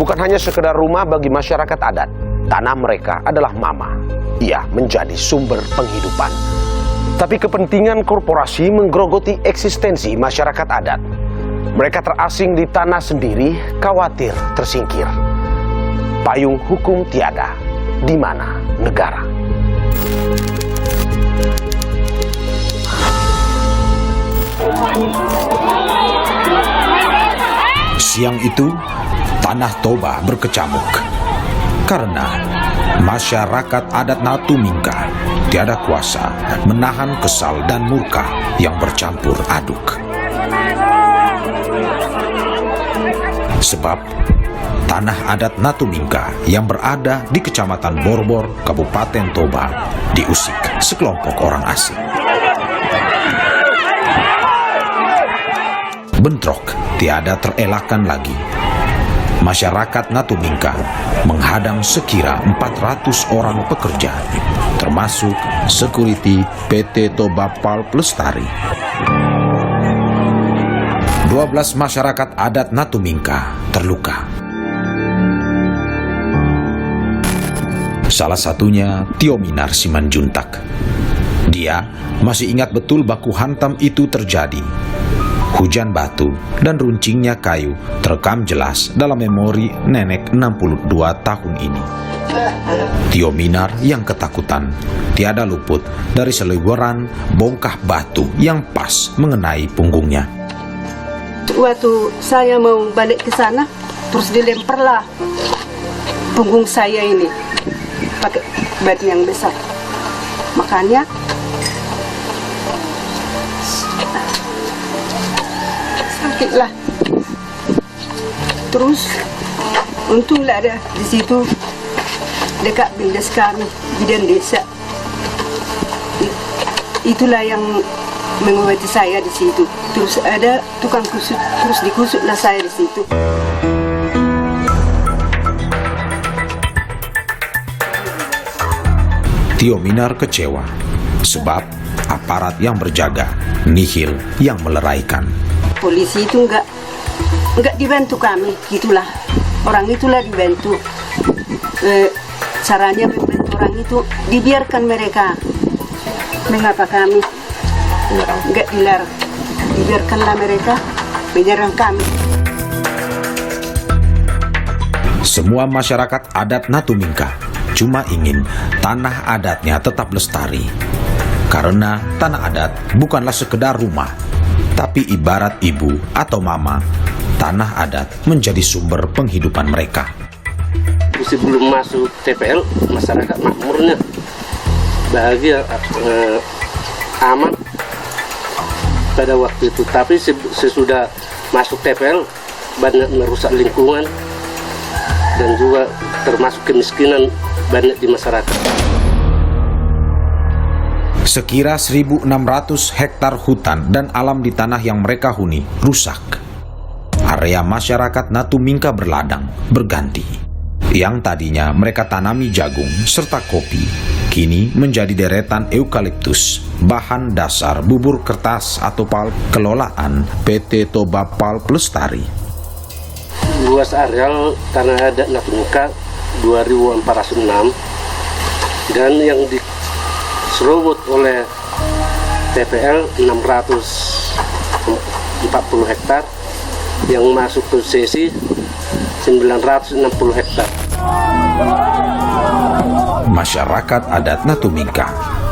bukan hanya sekedar rumah bagi masyarakat adat. Tanah mereka adalah mama. Ia menjadi sumber penghidupan. Tapi kepentingan korporasi menggerogoti eksistensi masyarakat adat. Mereka terasing di tanah sendiri, khawatir tersingkir. Payung hukum tiada, di mana negara? Siang itu, Tanah Toba berkecamuk karena masyarakat adat Natumingka tiada kuasa menahan kesal dan murka yang bercampur aduk. Sebab tanah adat Natumingka yang berada di Kecamatan Borbor, Kabupaten Toba diusik sekelompok orang asing. Bentrok tiada terelakkan lagi. Masyarakat Natumingka menghadang sekira 400 orang pekerja, termasuk security PT Toba Pulp Lestari. 12 masyarakat adat Natumingka terluka. Salah satunya Tio Minar Simanjuntak. Dia masih ingat betul baku hantam itu terjadi. Hujan batu dan runcingnya kayu terekam jelas dalam memori nenek 62 tahun ini. Tio Minar yang ketakutan tiada luput dari seliweran bongkah batu yang pas mengenai punggungnya. Waktu saya mau balik ke sana, terus dilemparlah punggung saya ini pakai batu yang besar. Makanya sakitlah. Terus untunglah ada di situ dekat bindes kami, bidan desa. Itulah yang mengobati saya di situ. Terus ada tukang kusut, terus dikusutlah saya di situ. Tio Minar kecewa sebab aparat yang berjaga nihil yang meleraikan. Polisi itu enggak dibantu kami, gitulah. Orang itulah dibantu. Caranya membantu orang itu dibiarkan mereka. Mengapa kami enggak dilarang? Dibiarkanlah mereka menyerang kami. Semua masyarakat adat Natumingka cuma ingin tanah adatnya tetap lestari. Karena tanah adat bukanlah sekedar rumah, tapi ibarat ibu atau mama, tanah adat menjadi sumber penghidupan mereka. Sebelum masuk TPL, masyarakat makmurnya bahagia, aman pada waktu itu. Tapi sesudah masuk TPL, banyak merusak lingkungan dan juga termasuk kemiskinan banyak di masyarakat. Sekira 1.600 hektar hutan dan alam di tanah yang mereka huni rusak. Area masyarakat Natumingka berladang, berganti. Yang tadinya mereka tanami jagung serta kopi, kini menjadi deretan eukaliptus, bahan dasar bubur kertas atau pulp kelolaan PT Toba Pulp Lestari. Luas areal tanah adat Natumingka 2.406 dan yang diserobot oleh TPL 640 hektar, yang masuk ke sesi 960 hektar. Masyarakat adat Natumingka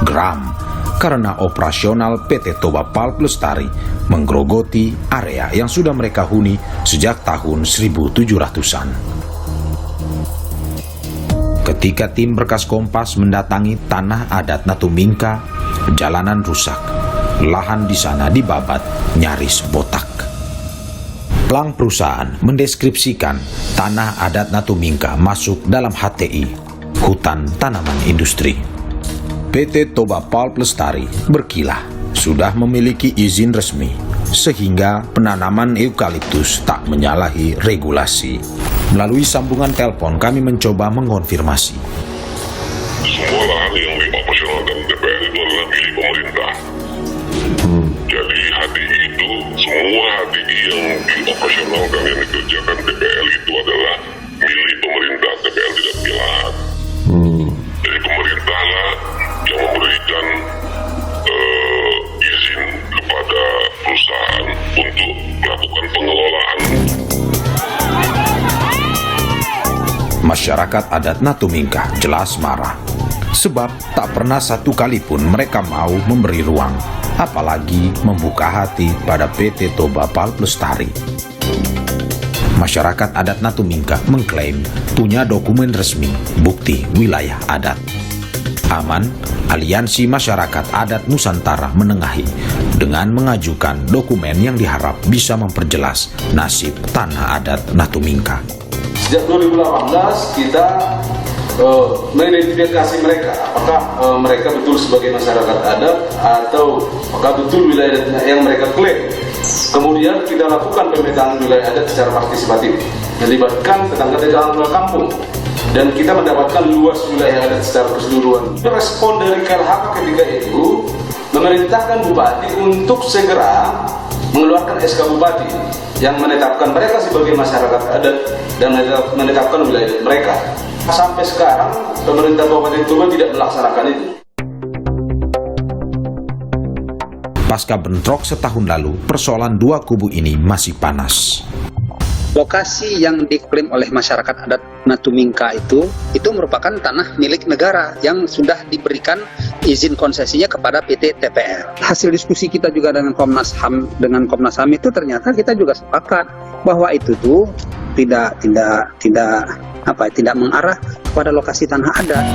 geram karena operasional PT Toba Pulp Lestari menggerogoti area yang sudah mereka huni sejak tahun 1700-an. Ketika tim Berkas Kompas mendatangi tanah adat Natumingka, jalanan rusak, lahan di sana dibabat nyaris botak. Plang perusahaan mendeskripsikan tanah adat Natumingka masuk dalam HTI, Hutan Tanaman Industri. PT Toba Pulp Lestari berkilah sudah memiliki izin resmi, sehingga penanaman eukaliptus tak menyalahi regulasi. Melalui sambungan telepon kami mencoba mengonfirmasi. Semua lahan yang dioperasionalkan DPR itu adalah milik pemerintah. Jadi HTI itu, semua HTI yang dioperasionalkan yang dikerjakan DPR itu adalah Masyarakat adat Natumingka jelas marah, sebab tak pernah satu kali pun mereka mau memberi ruang, apalagi membuka hati pada PT Toba Pal Pelestari. Masyarakat adat Natumingka mengklaim punya dokumen resmi bukti wilayah adat. Aman, Aliansi Masyarakat Adat Nusantara menengahi dengan mengajukan dokumen yang diharap bisa memperjelas nasib tanah adat Natumingka. Sejak 2018 kita mengidentifikasi mereka, apakah mereka betul sebagai masyarakat adat atau apakah betul wilayah yang mereka klaim. Kemudian kita lakukan pemetaan wilayah adat secara partisipatif, melibatkan tetangga-tetangga kampung, dan kita mendapatkan luas wilayah adat secara keseluruhan. Respon dari KLHK ketika itu memerintahkan bupati untuk segera mengeluarkan SK bupati yang menetapkan mereka sebagai masyarakat adat dan menetapkan wilayah mereka. Sampai sekarang pemerintah Kabupaten Toba tidak melaksanakan itu. Pasca bentrok setahun lalu, persoalan dua kubu ini masih panas. Lokasi yang diklaim oleh masyarakat adat Natumingka itu merupakan tanah milik negara yang sudah diberikan izin konsesinya kepada PT TPR. Hasil diskusi kita juga dengan Komnas HAM itu ternyata kita juga sepakat bahwa itu tuh tidak mengarah kepada lokasi tanah adat.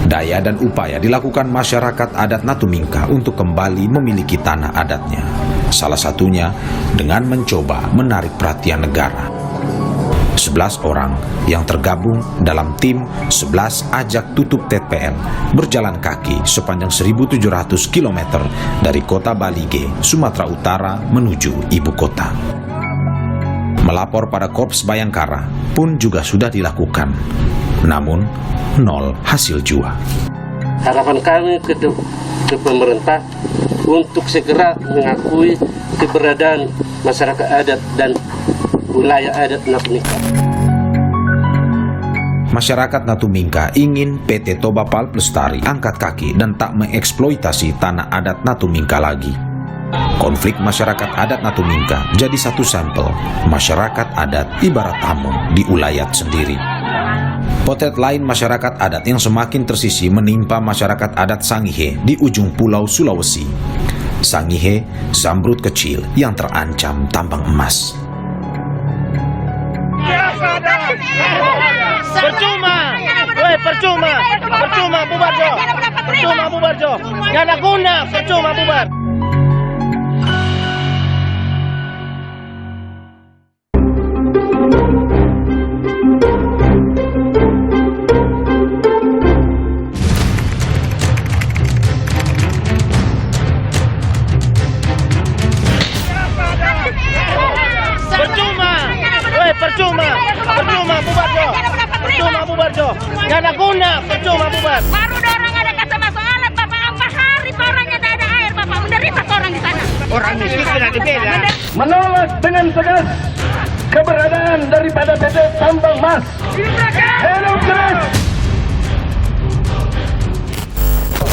Daya dan upaya dilakukan masyarakat adat Natumingka untuk kembali memiliki tanah adatnya. Salah satunya dengan mencoba menarik perhatian negara. 11 orang yang tergabung dalam tim 11 Ajak Tutup TPL berjalan kaki sepanjang 1.700 km dari kota Balige, Sumatera Utara menuju ibu kota. Melapor pada Korps Bayangkara pun juga sudah dilakukan, namun nol hasil jua. Harapan kami ke pemerintah untuk segera mengakui keberadaan masyarakat adat dan wilayah adat Natumingka. Masyarakat Natumingka ingin PT Toba Pal Pelestari angkat kaki dan tak mengeksploitasi tanah adat Natumingka lagi. Konflik masyarakat adat Natumingka jadi satu sampel masyarakat adat ibarat tamu di ulayat sendiri. Potret lain masyarakat adat yang semakin tersisi menimpa masyarakat adat Sangihe di ujung pulau Sulawesi. Sangihe, zamrud kecil yang terancam tambang emas. Percuma bubar Jo, nggak ada guna, percuma bubar. Percuma bubar Jo, nggak ada guna, percuma bubar. Baru orang ada kata masalah, Bapak ampas hari orangnya tidak ada air, Bapak menderita orang di sana. Orang miskin tidak dibela. Menolak dengan tegas keberadaan daripada PT Tambang Mas. Hidup keras.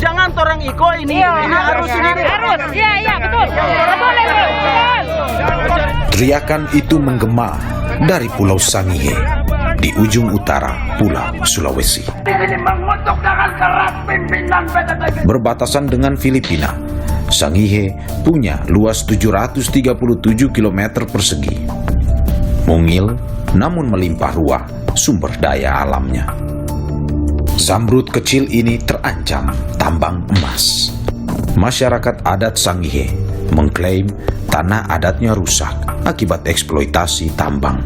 Jangan orang iko ini harus. Iya, betul. Nggak boleh, betul. Teriakan itu menggema dari Pulau Sangihe di ujung utara Pulau Sulawesi. Berbatasan dengan Filipina, Sangihe punya luas 737 km persegi. Mungil namun melimpah ruah sumber daya alamnya. Zamrud kecil ini terancam tambang emas. Masyarakat adat Sangihe mengklaim tanah adatnya rusak akibat eksploitasi tambang.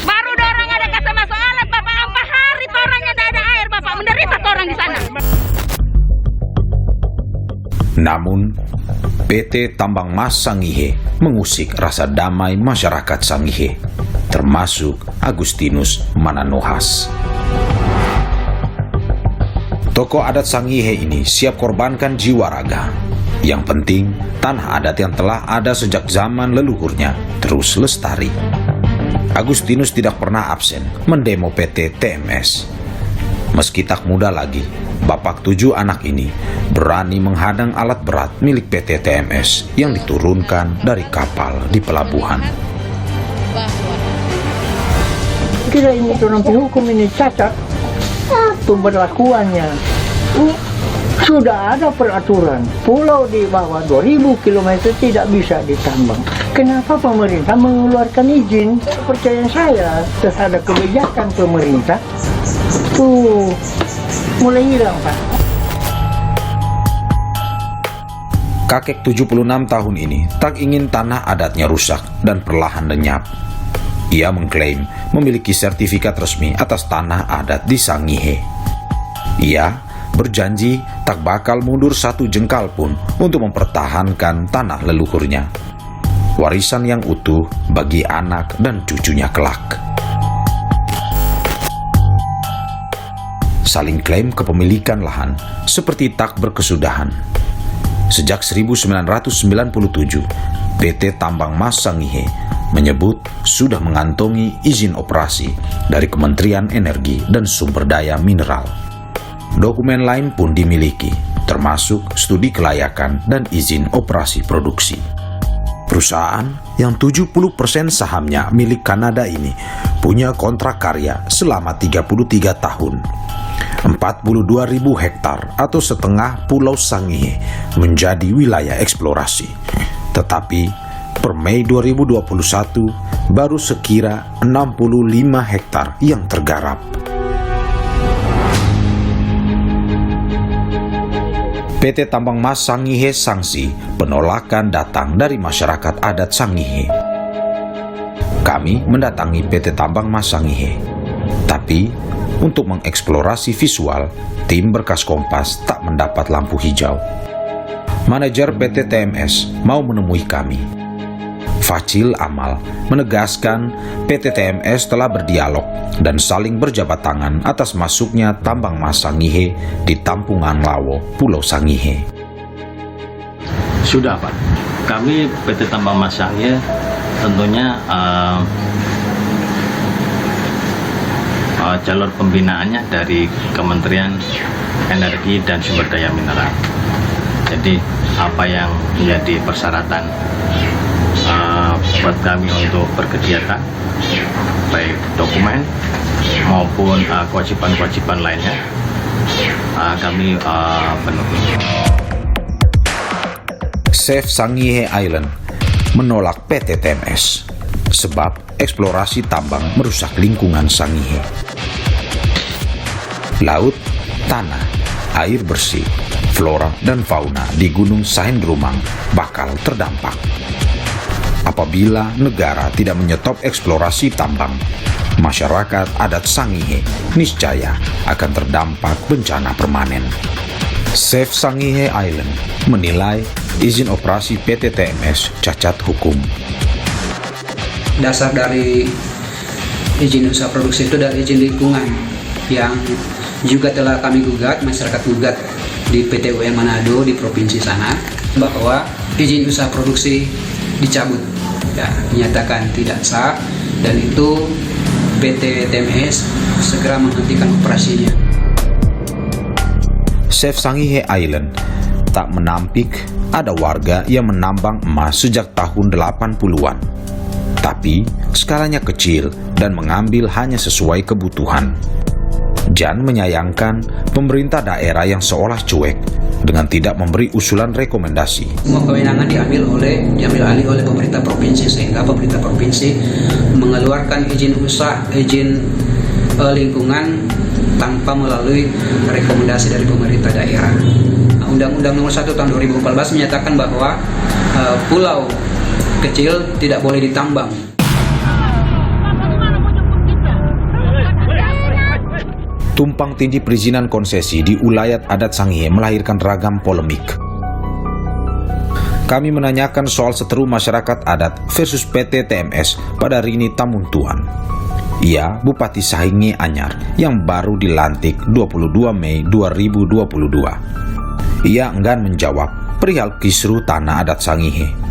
Baru orang ada kata masalah, Bapak ampas hari orangnya tidak ada air, Bapak menderita orang di sana. Namun, PT Tambang Mas Sangihe mengusik rasa damai masyarakat Sangihe, termasuk Agustinus Mananohas. Tokoh adat Sangihe ini siap korbankan jiwa raga. Yang penting, tanah adat yang telah ada sejak zaman leluhurnya terus lestari. Agustinus tidak pernah absen mendemo PT TMS. Meski tak muda lagi, bapak 7 anak ini berani menghadang alat berat milik PT TMS yang diturunkan dari kapal di pelabuhan. bahwa Kira ini orang hukum ini cacat pemberlakuannya. Sudah ada peraturan, pulau di bawah 2000 km tidak bisa ditambang. Kenapa pemerintah mengeluarkan izin? Percaya saya, terhadap kebijakan pemerintah, tuh mulai hilang, Pak. Kakek 76 tahun ini tak ingin tanah adatnya rusak dan perlahan lenyap. Ia mengklaim memiliki sertifikat resmi atas tanah adat di Sangihe. Ia berjanji tak bakal mundur satu jengkal pun untuk mempertahankan tanah leluhurnya. Warisan yang utuh bagi anak dan cucunya kelak. Saling klaim kepemilikan lahan seperti tak berkesudahan. Sejak 1997, PT Tambang Mas Sangihe menyebut sudah mengantongi izin operasi dari Kementerian Energi dan Sumber Daya Mineral. Dokumen lain pun dimiliki, termasuk studi kelayakan dan izin operasi produksi. Perusahaan yang 70% sahamnya milik Kanada ini punya kontrak karya selama 33 tahun. 42.000 hektar atau setengah Pulau Sangihe menjadi wilayah eksplorasi. Tetapi per Mei 2021 baru sekira 65 hektar yang tergarap. PT Tambang Mas Sangihe sanksi penolakan datang dari masyarakat adat Sangihe. Kami mendatangi PT Tambang Mas Sangihe, tapi untuk mengeksplorasi visual, tim Berkas Kompas tak mendapat lampu hijau. Manajer PT TMS mau menemui kami. Facil Amal menegaskan PT TMS telah berdialog dan saling berjabat tangan atas masuknya tambang Mas Sangihe di Tampungan Lawo, Pulau Sangihe. Sudah, Pak. Kami PT Tambang Mas Sangihe tentunya jalur pembinaannya dari Kementerian Energi dan Sumber Daya Mineral. Jadi apa yang menjadi persyaratan buat kami untuk berkegiatan, baik dokumen maupun kewajiban-kewajiban lainnya, kami penuhi. Chef Sangihe Island menolak PT TMS sebab eksplorasi tambang merusak lingkungan Sangihe. Laut, tanah, air bersih, flora dan fauna di Gunung Sahendrumang bakal terdampak. Apabila negara tidak menyetop eksplorasi tambang, masyarakat adat Sangihe niscaya akan terdampak bencana permanen. Chef Sangihe Island menilai izin operasi PT TMS cacat hukum. Dasar dari izin usaha produksi itu dari izin lingkungan yang juga telah kami gugat, masyarakat gugat di PT UN Manado di provinsi sana, bahwa izin usaha produksi dicabut, ya, dinyatakan tidak sah, dan itu PT TMS segera menghentikan operasinya. Chef Sangihe Island tak menampik ada warga yang menambang emas sejak tahun 80-an. Tapi skalanya kecil dan mengambil hanya sesuai kebutuhan. Jan menyayangkan pemerintah daerah yang seolah cuek dengan tidak memberi usulan rekomendasi. Semua kewenangan diambil alih oleh pemerintah provinsi, sehingga pemerintah provinsi mengeluarkan izin usaha, izin lingkungan tanpa melalui rekomendasi dari pemerintah daerah. Undang-Undang Nomor 1 Tahun 2014 menyatakan bahwa pulau kecil tidak boleh ditambang. Tumpang tindih perizinan konsesi di Ulayat Adat Sangihe melahirkan ragam polemik. Kami menanyakan soal seteru masyarakat adat versus PT TMS pada Rini Tamuntuan. Ia Bupati Sangihe Anyar yang baru dilantik 22 Mei 2022. Ia enggan menjawab perihal kisru tanah adat Sangihe.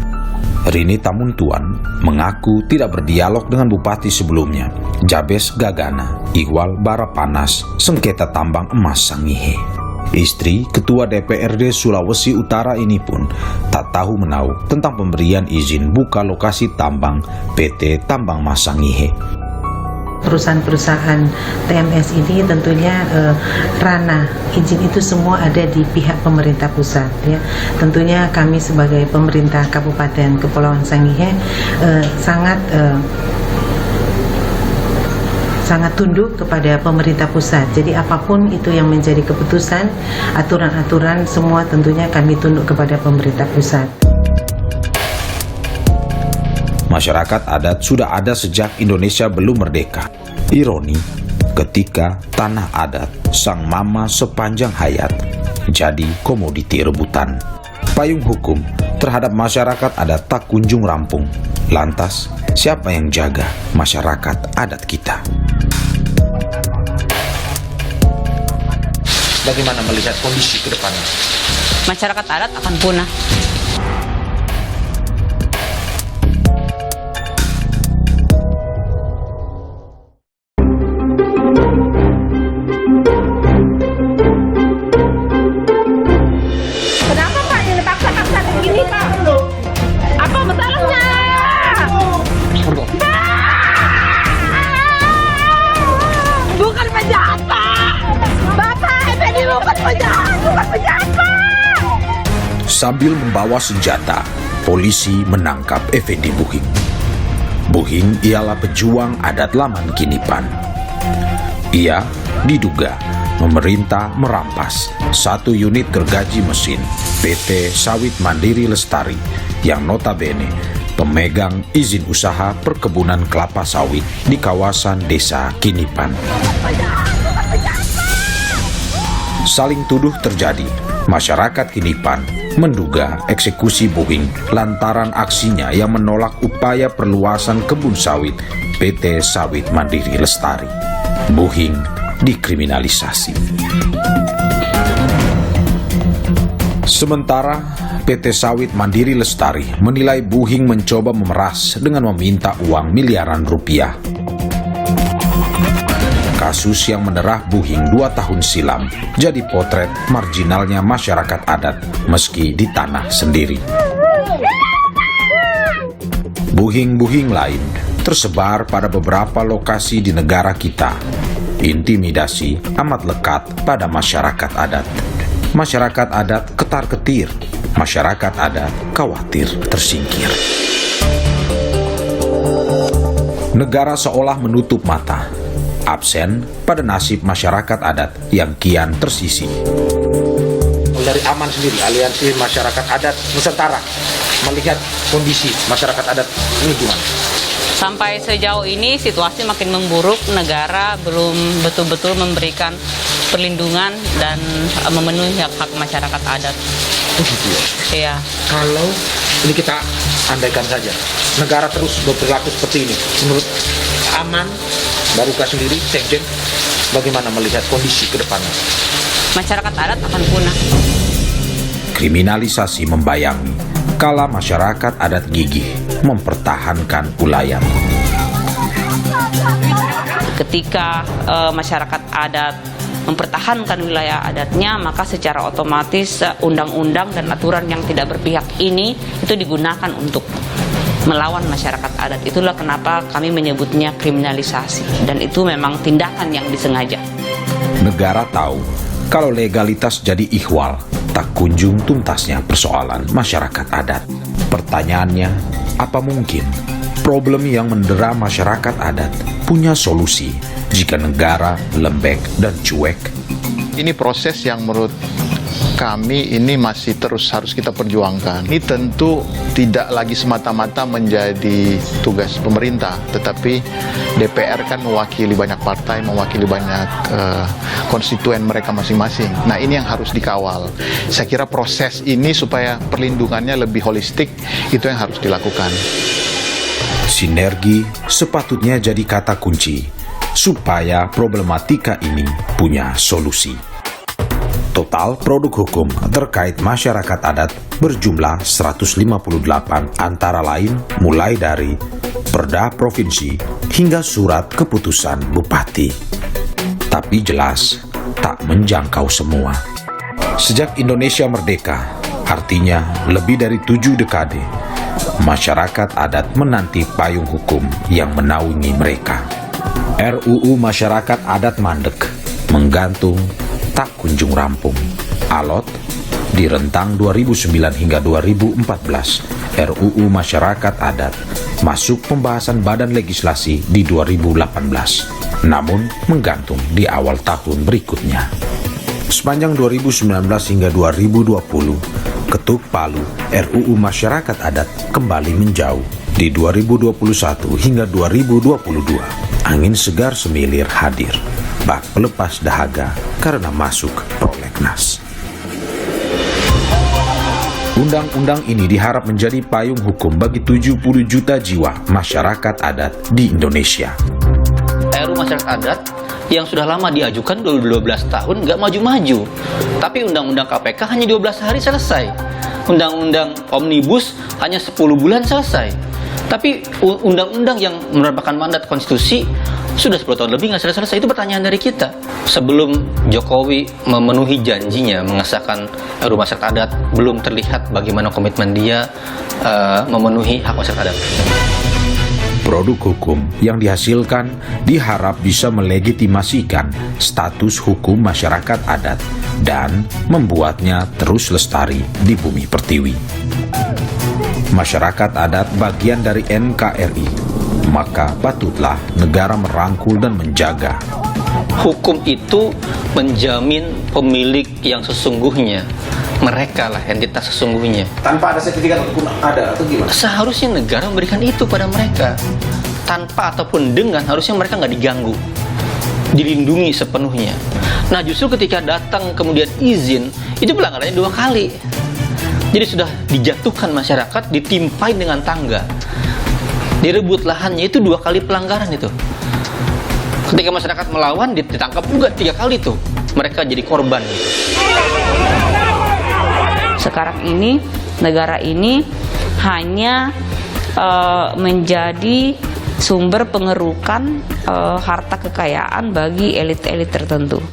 Rini Tamuntuan mengaku tidak berdialog dengan bupati sebelumnya, Jabes Gagana, Iqbal Barapanas, sengketa tambang emas Sangihe. Istri Ketua DPRD Sulawesi Utara ini pun tak tahu menahu tentang pemberian izin buka lokasi tambang PT Tambang Mas Sangihe. Perusahaan-perusahaan TMS ini tentunya ranah izin itu semua ada di pihak pemerintah pusat, ya. Tentunya kami sebagai pemerintah Kabupaten Kepulauan Sangihe sangat tunduk kepada pemerintah pusat. Jadi apapun itu yang menjadi keputusan, aturan-aturan semua tentunya kami tunduk kepada pemerintah pusat. Masyarakat adat sudah ada sejak Indonesia belum merdeka. Ironi, ketika tanah adat sang mama sepanjang hayat jadi komoditi rebutan. Payung hukum terhadap masyarakat adat tak kunjung rampung. Lantas, siapa yang jaga masyarakat adat kita? Bagaimana melihat kondisi ke depannya? Masyarakat adat akan punah. Kenapa Pak ini paksa-paksa begini Pak? Apa masalahnya? Bukan penjahat Pak. Bapak ini bukan penjahat Pak. Sambil membawa senjata, polisi menangkap Effendi Buhing. Buhing ialah pejuang adat Laman Kinipan. Ia diduga memerintah merampas satu unit gergaji mesin PT Sawit Mandiri Lestari yang notabene pemegang izin usaha perkebunan kelapa sawit di kawasan desa Kinipan. Saling tuduh terjadi. Masyarakat Kinipan menduga eksekusi Buhing lantaran aksinya yang menolak upaya perluasan kebun sawit PT Sawit Mandiri Lestari. Buhing dikriminalisasi. Sementara PT Sawit Mandiri Lestari menilai Buhing mencoba memeras dengan meminta uang miliaran rupiah. Kasus yang menerah Buhing 2 tahun silam jadi potret marginalnya masyarakat adat meski di tanah sendiri. Buhing-buhing lain tersebar pada beberapa lokasi di negara kita. Intimidasi amat lekat pada masyarakat adat. Masyarakat adat ketar-ketir, masyarakat adat khawatir tersingkir. Negara seolah menutup mata, absen pada nasib masyarakat adat yang kian tersisih. Dari AMAN sendiri, Aliansi Masyarakat Adat Nusantara, melihat kondisi masyarakat adat ini gimana? Sampai sejauh ini situasi makin memburuk, negara belum betul-betul memberikan perlindungan dan memenuhi hak-hak masyarakat adat. Begitu ya? Iya. Kalau ini kita andaikan saja, negara terus berperilaku seperti ini, menurut AMAN, Baruka sendiri, Sekjen, bagaimana melihat kondisi ke depannya? Masyarakat adat akan punah. Kriminalisasi membayangi kala masyarakat adat gigih mempertahankan ulayat. Ketika masyarakat adat mempertahankan wilayah adatnya, maka secara otomatis undang-undang dan aturan yang tidak berpihak ini itu digunakan untuk melawan masyarakat adat. Itulah kenapa kami menyebutnya kriminalisasi, dan itu memang tindakan yang disengaja. Negara tahu kalau legalitas jadi ihwal, tak kunjung tuntasnya persoalan masyarakat adat. Pertanyaannya, apa mungkin problem yang mendera masyarakat adat punya solusi jika negara lembek dan cuek? Ini proses yang menurut kami ini masih terus harus kita perjuangkan. Ini tentu tidak lagi semata-mata menjadi tugas pemerintah, tetapi DPR kan mewakili banyak partai, mewakili banyak konstituen mereka masing-masing. Nah, ini yang harus dikawal. Saya kira proses ini supaya perlindungannya lebih holistik, itu yang harus dilakukan. Sinergi sepatutnya jadi kata kunci supaya problematika ini punya solusi. Total produk hukum terkait masyarakat adat berjumlah 158, antara lain mulai dari perda provinsi hingga surat keputusan bupati. Tapi jelas tak menjangkau semua. Sejak Indonesia merdeka, artinya lebih dari 7 dekade, masyarakat adat menanti payung hukum yang menaungi mereka. RUU Masyarakat Adat Mandek menggantung tak kunjung rampung. Alot di rentang 2009 hingga 2014, RUU Masyarakat Adat masuk pembahasan badan legislasi di 2018, namun menggantung di awal tahun berikutnya. Sepanjang 2019 hingga 2020, ketuk palu RUU Masyarakat Adat kembali menjauh. Di 2021 hingga 2022, angin segar semilir hadir, bak pelepas dahaga karena masuk prolegnas. Undang-undang ini diharap menjadi payung hukum bagi 70 juta jiwa masyarakat adat di Indonesia. RUU Masyarakat Adat yang sudah lama diajukan 12 tahun nggak maju-maju. Tapi Undang-Undang KPK hanya 12 hari selesai. Undang-Undang Omnibus hanya 10 bulan selesai. Tapi undang-undang yang merupakan mandat konstitusi sudah 10 tahun lebih nggak selesai. Itu pertanyaan dari kita. Sebelum Jokowi memenuhi janjinya mengesahkan RUU Masyarakat Adat, belum terlihat bagaimana komitmen dia memenuhi hak masyarakat adat. Produk hukum yang dihasilkan diharap bisa melegitimasikan status hukum masyarakat adat dan membuatnya terus lestari di bumi pertiwi. Masyarakat adat bagian dari NKRI, maka patutlah negara merangkul dan menjaga. Hukum itu menjamin pemilik yang sesungguhnya. Mereka lah entitas sesungguhnya. Tanpa ada sertifikat hukum ada atau gimana? Seharusnya negara memberikan itu pada mereka. Tanpa ataupun dengan, harusnya mereka nggak diganggu, dilindungi sepenuhnya. Nah justru ketika datang kemudian izin, itu pelanggarannya 2 kali. Jadi sudah dijatuhkan masyarakat, ditimpai dengan tangga, direbut lahannya, itu 2 kali pelanggaran itu. Ketika masyarakat melawan, ditangkap juga 3 kali tuh. Mereka jadi korban gitu. Sekarang ini negara ini hanya menjadi sumber pengerukan harta kekayaan bagi elit-elit tertentu.